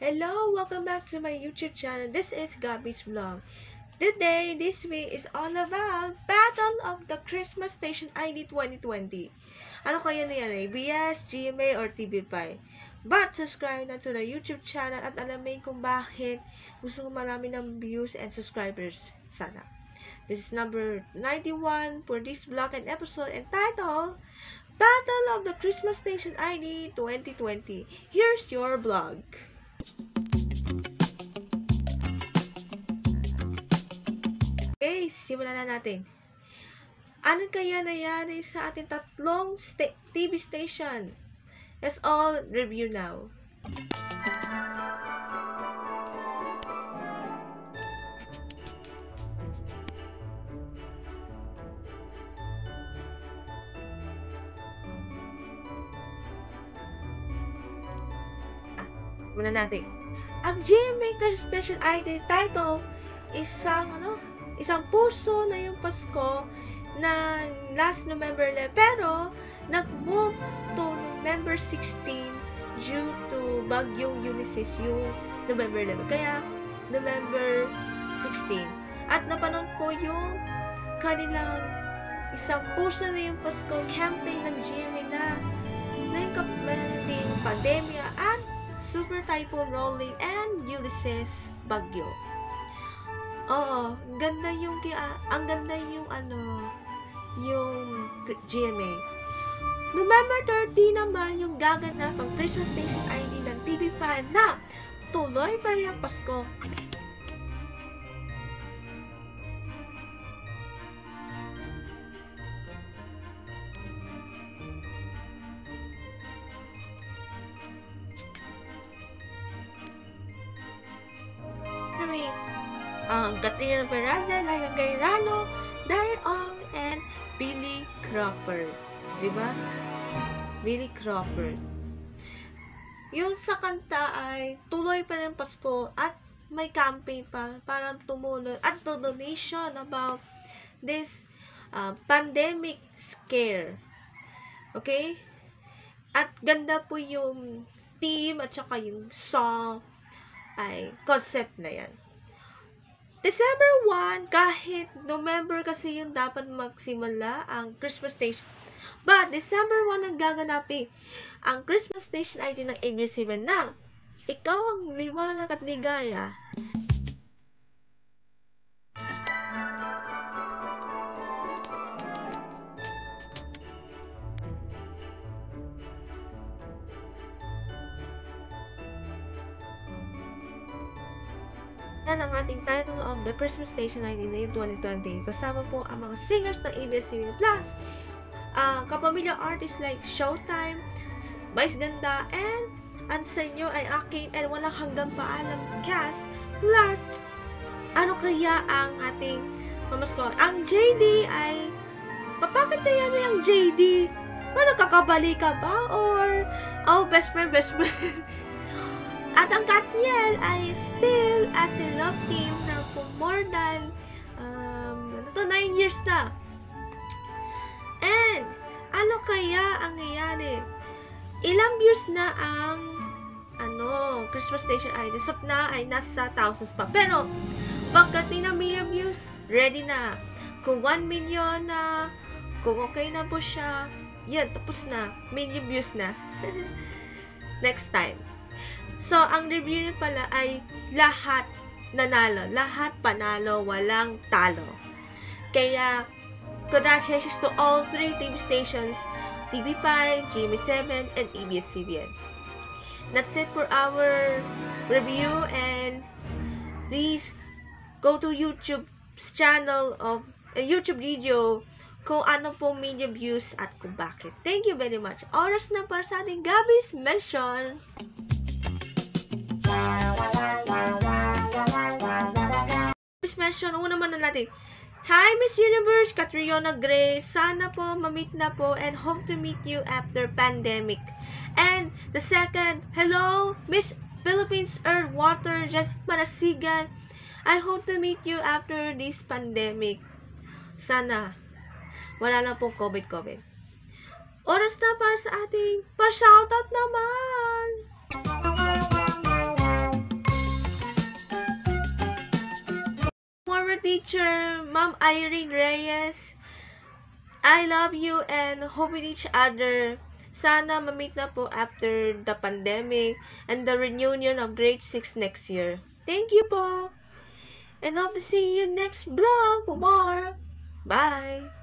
Hello! Welcome back to my YouTube channel. This is Gabby's Vlog. Today, this week is all about Battle of the Christmas Station ID 2020. Ano kaya nangyari? ABS, GMA, or TV5? But subscribe na to the YouTube channel at alamin kung bakit gusto ko marami ng views and subscribers. Sana. This is number 91 for this vlog and episode entitled Battle of the Christmas Station ID 2020. Here's your vlog. Okay, simulan na natin. Ano kaya nangyari sa ating tatlong TV station? Let's all review now. Simulan natin. Ang GMA Christmas Station ID title, isang puso na yung Pasko na last November 11, pero nag-move to November 16 due to bagyong Ulysses yung November 11. Kaya November 16. At napanood po yung kanilang isang puso na yung Pasko campaign ng GMA na yung pandemya at Super Typhoon Rolling and Ulysses bagyo. Oo, ang ganda yung GMA. November 30 naman yung gaganap ang Christmas Station ID ng TV5 na tuloy pa rin ang Pasko. Katrina Veranda, Layan Gairano, Darren Ong, and Billy Crawford. Diba? Billy Crawford. Yung sa kanta ay tuloy pa rin Pasko at may campaign pa para tumulong at donation about this pandemic scare. Okay? At ganda po yung theme at saka yung song ay concept na yan. December 1, kahit November kasi yung dapat magsimula ang Christmas Station. But December 1 ang gaganapin ang Christmas Station ID ng ABS-CBN na ikaw ang liwanag at ligaya. Yan ang ating title of the Christmas Station ID na 2020. Kasama po ang mga singers ng ABS-CBN Plus, kapamilya artists like Showtime, Vice Ganda, and ang sa inyo ay akin and walang hanggang paalam cast. Plus, ano kaya ang ating mamaskot? Ang JD ay, papakantayan niya ang JD. Ano, kakabali ka ba? Or, best friend. At ang Katniel ay still as a love team na for more than 9 years na. And, ano kaya ang nangyari? Ilang views na ang Christmas Station ID. So na ay nasa thousands pa. Pero, pagdating ng million views, ready na. Kung 1 million na, kung okay na po siya, yan, tapos na. Million views na. Next time. So, ang review niya pala ay lahat nanalo. Lahat panalo, walang talo. Kaya, congratulations to all 3 TV stations, TV5, GMA7, and ABS-CBN. That's it for our review, and please go to YouTube channel of YouTube video kung ano po media views at kung bakit. Thank you very much. Oras na para sa ating Gabby's Mention. Mention, una naman natin. Hi, Miss Universe, Catriona Gray. Sana po, ma-meet na po and hope to meet you after pandemic. And the second, hello, Miss Philippines Earth Water, Just Manasigan. I hope to meet you after this pandemic. Sana. Wala lang po COVID. Oras na para sa ating pa-shoutout naman. teacher, Ma'am Irene Reyes, I love you and hope with each other. Sana ma-meet na po after the pandemic and the reunion of grade 6 next year. Thank you po. And hope to see you next vlog for more. Bye!